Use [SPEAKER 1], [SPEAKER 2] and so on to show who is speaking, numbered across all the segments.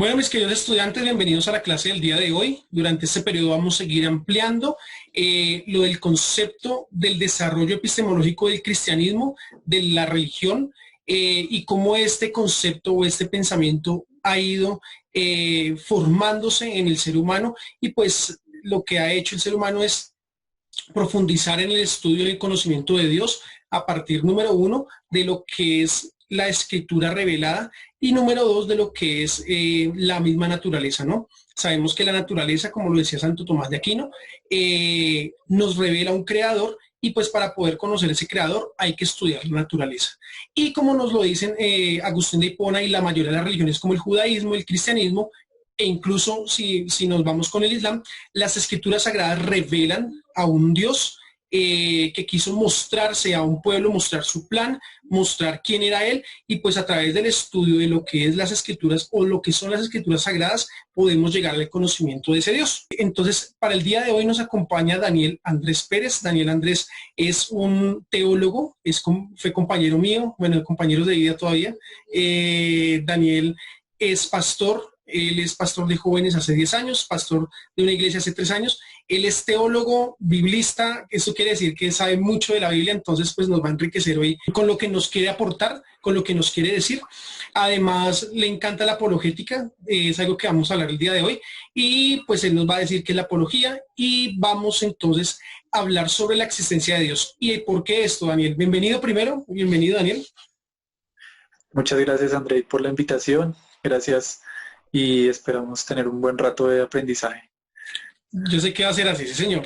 [SPEAKER 1] Bueno, mis queridos estudiantes, bienvenidos a la clase del día de hoy. Durante este periodo vamos a seguir ampliando lo del concepto del desarrollo epistemológico del cristianismo, de la religión, y cómo este concepto o este pensamiento ha ido formándose en el ser humano, y pues lo que ha hecho el ser humano es profundizar en el estudio y el conocimiento de Dios a partir, número uno, de lo que es la escritura revelada y número dos, de lo que es la misma naturaleza, ¿no? Sabemos que la naturaleza, como lo decía Santo Tomás de Aquino, nos revela un creador y pues para poder conocer ese creador hay que estudiar la naturaleza. Y como nos lo dicen Agustín de Hipona y la mayoría de las religiones como el judaísmo, el cristianismo, e incluso si nos vamos con el Islam, las escrituras sagradas revelan a un Dios que quiso mostrarse a un pueblo, mostrar su plan, mostrar quién era él, y pues a través del estudio de lo que es las escrituras o lo que son las escrituras sagradas, podemos llegar al conocimiento de ese Dios. Entonces, para el día de hoy nos acompaña Daniel Andrés Pérez. Daniel Andrés es un teólogo, fue compañero mío, bueno, compañeros de vida todavía. Daniel es pastor. Él es pastor de jóvenes hace 10 años, pastor de una iglesia hace 3 años. Él es teólogo, biblista, eso quiere decir que sabe mucho de la Biblia, entonces pues nos va a enriquecer hoy con lo que nos quiere aportar, con lo que nos quiere decir. Además, le encanta la apologética, es algo que vamos a hablar el día de hoy, y pues él nos va a decir qué es la apología, y vamos entonces a hablar sobre la existencia de Dios. ¿Y por qué esto, Daniel? Bienvenido primero, bienvenido, Daniel.
[SPEAKER 2] Muchas gracias, Andrei, por la invitación. Gracias y esperamos tener un buen rato de aprendizaje.
[SPEAKER 1] Yo sé que va a ser así, sí, señor.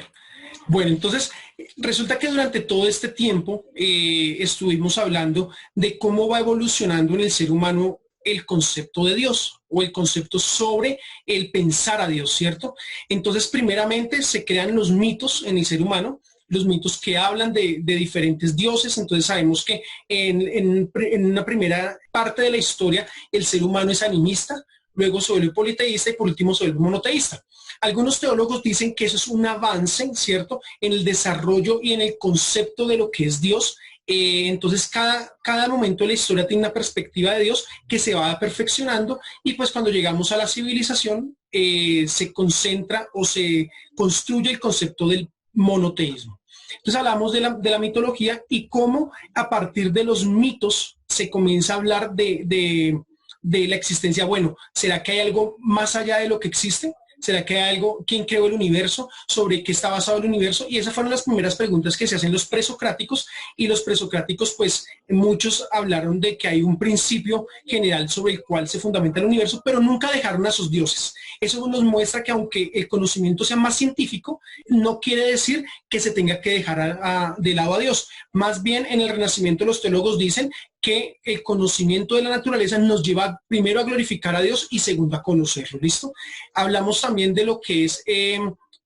[SPEAKER 1] Bueno, entonces resulta que durante todo este tiempo estuvimos hablando de cómo va evolucionando en el ser humano el concepto de Dios o el concepto sobre el pensar a Dios, ¿cierto? Entonces, primeramente se crean los mitos en el ser humano, los mitos que hablan de diferentes dioses. Entonces sabemos que en una primera parte de la historia el ser humano es animista, luego se vuelve politeísta y por último se vuelve monoteísta. Algunos teólogos dicen que eso es un avance, ¿cierto?, en el desarrollo y en el concepto de lo que es Dios. Entonces, cada momento de la historia tiene una perspectiva de Dios que se va perfeccionando, y pues cuando llegamos a la civilización se concentra o se construye el concepto del monoteísmo. Entonces hablamos de la mitología y cómo a partir de los mitos se comienza a hablar de la existencia. Bueno, ¿será que hay algo más allá de lo que existe? ¿Será que hay algo? ¿Quién creó el universo? ¿Sobre qué está basado el universo? Y esas fueron las primeras preguntas que se hacen los presocráticos, y los presocráticos, pues muchos hablaron de que hay un principio general sobre el cual se fundamenta el universo, pero nunca dejaron a sus dioses. Eso nos muestra que aunque el conocimiento sea más científico, no quiere decir que se tenga que dejar de lado a Dios. Más bien, en el Renacimiento los teólogos dicen que el conocimiento de la naturaleza nos lleva primero a glorificar a Dios y segundo a conocerlo. ¿Listo? Hablamos también de lo que es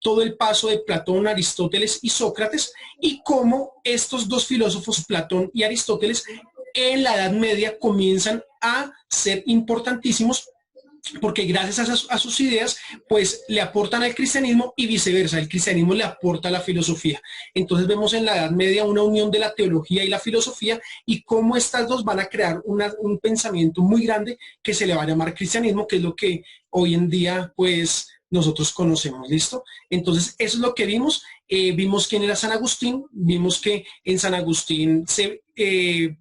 [SPEAKER 1] todo el paso de Platón, Aristóteles y Sócrates, y cómo estos dos filósofos, Platón y Aristóteles, en la Edad Media comienzan a ser importantísimos, porque gracias sus ideas, pues le aportan al cristianismo y viceversa, el cristianismo le aporta a la filosofía. Entonces vemos en la Edad Media una unión de la teología y la filosofía, y cómo estas dos van a crear un pensamiento muy grande que se le va a llamar cristianismo, que es lo que hoy en día pues nosotros conocemos. ¿Listo? Entonces eso es lo que vimos. Vimos quién era San Agustín, vimos que en San Agustín se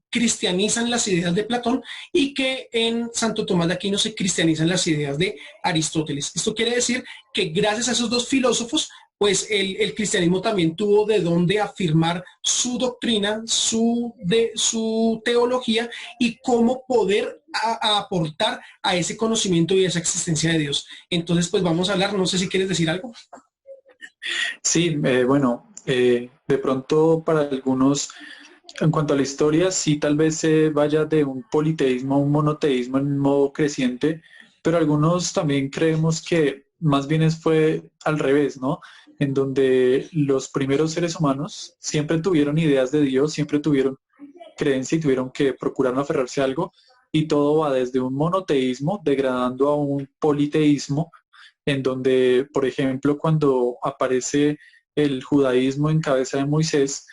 [SPEAKER 1] cristianizan las ideas de Platón, y que en Santo Tomás de Aquino se cristianizan las ideas de Aristóteles. Esto quiere decir que gracias a esos dos filósofos, pues el cristianismo también tuvo de dónde afirmar su doctrina, su teología, y cómo poder aportar a ese conocimiento y a esa existencia de Dios. Entonces, pues vamos a hablar, no sé si quieres decir algo.
[SPEAKER 2] Sí, bueno, de pronto para algunos, en cuanto a la historia, sí tal vez se vaya de un politeísmo a un monoteísmo en modo creciente, pero algunos también creemos que más bien fue al revés, ¿no? En donde los primeros seres humanos siempre tuvieron ideas de Dios, siempre tuvieron creencia y tuvieron que procurar aferrarse a algo, y todo va desde un monoteísmo degradando a un politeísmo, en donde, por ejemplo, cuando aparece el judaísmo en cabeza de Moisés,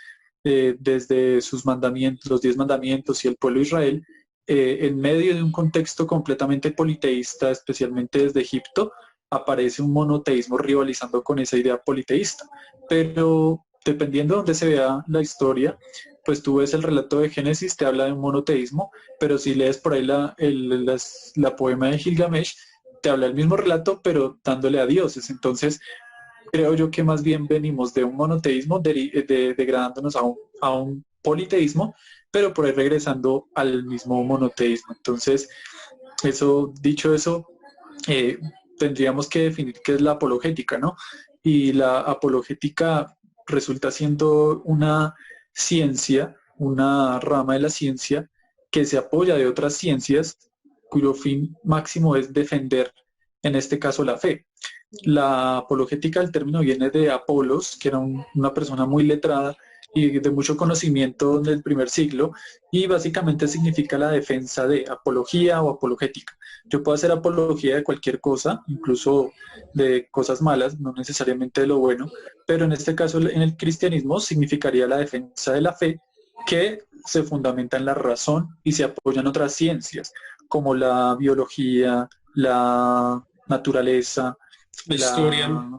[SPEAKER 2] desde sus mandamientos, los 10 mandamientos y el pueblo de Israel, en medio de un contexto completamente politeísta, especialmente desde Egipto, aparece un monoteísmo rivalizando con esa idea politeísta. Pero dependiendo de dónde se vea la historia, pues tú ves el relato de Génesis, te habla de un monoteísmo, pero si lees por ahí la poema de Gilgamesh, te habla el mismo relato, pero dándole a dioses. Entonces, creo yo que más bien venimos de un monoteísmo degradándonos a un politeísmo, pero por ahí regresando al mismo monoteísmo. Entonces, dicho eso, eh, tendríamos que definir qué es la apologética, ¿no? Y la apologética resulta siendo una ciencia, una rama de la ciencia que se apoya de otras ciencias cuyo fin máximo es defender, en este caso, la fe. La apologética, el término viene de Apolos, que era una persona muy letrada y de mucho conocimiento en el primer siglo, y básicamente significa la defensa de apología o apologética. Yo puedo hacer apología de cualquier cosa, incluso de cosas malas, no necesariamente de lo bueno, pero en este caso en el cristianismo significaría la defensa de la fe que se fundamenta en la razón y se apoya en otras ciencias, como la biología, la naturaleza,
[SPEAKER 1] La historia,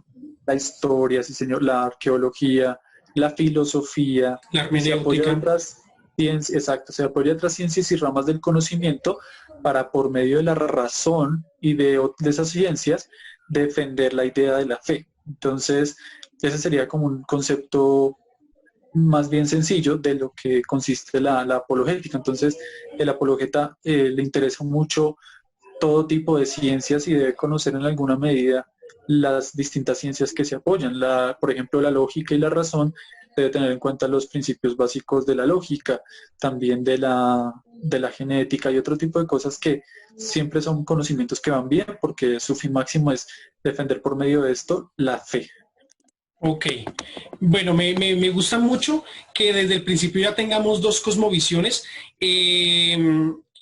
[SPEAKER 2] la historia, sí señor, la arqueología, la filosofía,
[SPEAKER 1] la
[SPEAKER 2] y se apoya en
[SPEAKER 1] hermenéutica.
[SPEAKER 2] otras ciencias, exacto, se apoya en otras ciencias y ramas del conocimiento para, por medio de la razón y de esas ciencias, defender la idea de la fe. Entonces, ese sería como un concepto más bien sencillo de lo que consiste la apologética. Entonces, el apologeta le interesa mucho todo tipo de ciencias y debe conocer en alguna medida las distintas ciencias que se apoyan. Por ejemplo, la lógica y la razón debe tener en cuenta los principios básicos de la lógica, también de la genética y otro tipo de cosas que siempre son conocimientos que van bien porque su fin máximo es defender por medio de esto la fe.
[SPEAKER 1] Ok, bueno, me gusta mucho que desde el principio ya tengamos dos cosmovisiones. Eh,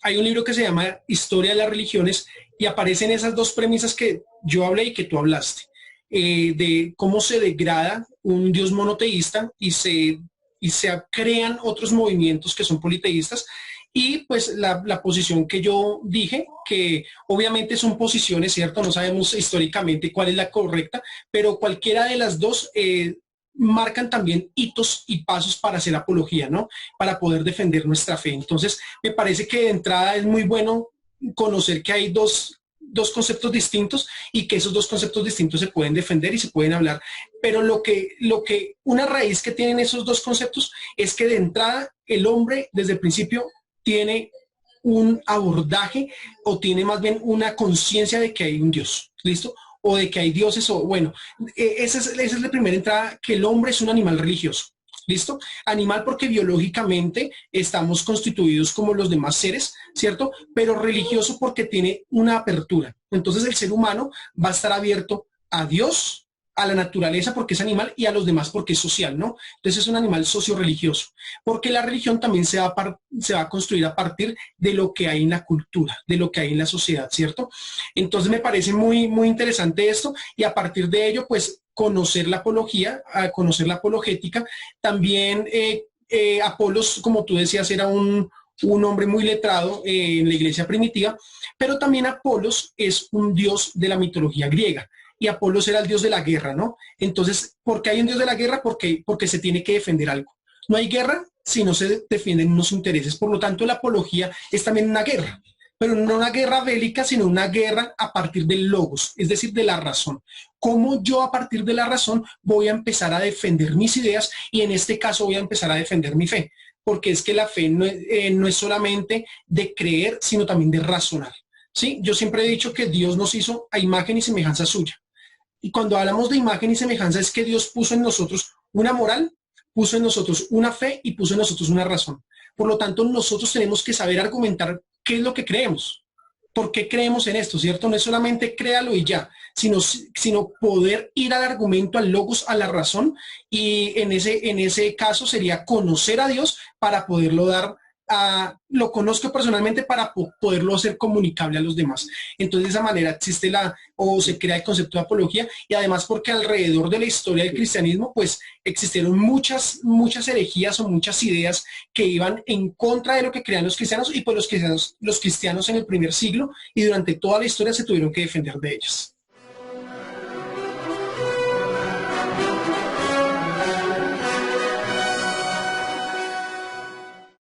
[SPEAKER 1] Hay un libro que se llama Historia de las Religiones y aparecen esas dos premisas que yo hablé y que tú hablaste, de cómo se degrada un Dios monoteísta y se crean otros movimientos que son politeístas. Y pues la posición que yo dije, que obviamente son posiciones, ¿cierto? No sabemos históricamente cuál es la correcta, pero cualquiera de las dos marcan también hitos y pasos para hacer apología, ¿no? Para poder defender nuestra fe. Entonces, me parece que de entrada es muy bueno conocer que hay dos conceptos distintos y que esos dos conceptos distintos se pueden defender y se pueden hablar. Pero una raíz que tienen esos dos conceptos es que de entrada el hombre desde el principio tiene un abordaje o tiene más bien una conciencia de que hay un Dios, ¿listo? O de que hay dioses, o bueno, esa es la primera entrada, que el hombre es un animal religioso. ¿Listo? Animal porque biológicamente estamos constituidos como los demás seres, ¿cierto? Pero religioso porque tiene una apertura. Entonces el ser humano va a estar abierto a Dios, a la naturaleza porque es animal y a los demás porque es social, ¿no? Entonces es un animal socio-religioso, porque la religión también se va a construir a partir de lo que hay en la cultura, de lo que hay en la sociedad, ¿cierto? Entonces me parece muy, muy interesante esto y a partir de ello, pues conocer la apología, a conocer la apologética. También Apolos, como tú decías, era un hombre muy letrado en la iglesia primitiva, pero también Apolos es un dios de la mitología griega y Apolos era el dios de la guerra, ¿no? Entonces, ¿por qué hay un dios de la guerra? Porque se tiene que defender algo. No hay guerra si no se defienden unos intereses. Por lo tanto, la apología es también una guerra, pero no una guerra bélica, sino una guerra a partir del logos, es decir, de la razón. Cómo yo a partir de la razón voy a empezar a defender mis ideas y en este caso voy a empezar a defender mi fe, porque es que la fe no es solamente de creer, sino también de razonar. ¿Sí? Yo siempre he dicho que Dios nos hizo a imagen y semejanza suya. Y cuando hablamos de imagen y semejanza es que Dios puso en nosotros una moral, puso en nosotros una fe y puso en nosotros una razón. Por lo tanto, nosotros tenemos que saber argumentar qué es lo que creemos, por qué creemos en esto, ¿cierto? No es solamente créalo y ya, sino poder ir al argumento, al logos, a la razón, y en ese caso sería conocer a Dios para poderlo dar lo conozco personalmente para poderlo hacer comunicable a los demás. Entonces de esa manera existe o se crea el concepto de apología, y además porque alrededor de la historia del cristianismo pues existieron muchas herejías o muchas ideas que iban en contra de lo que creían los cristianos, y pues los cristianos en el primer siglo y durante toda la historia se tuvieron que defender de ellas.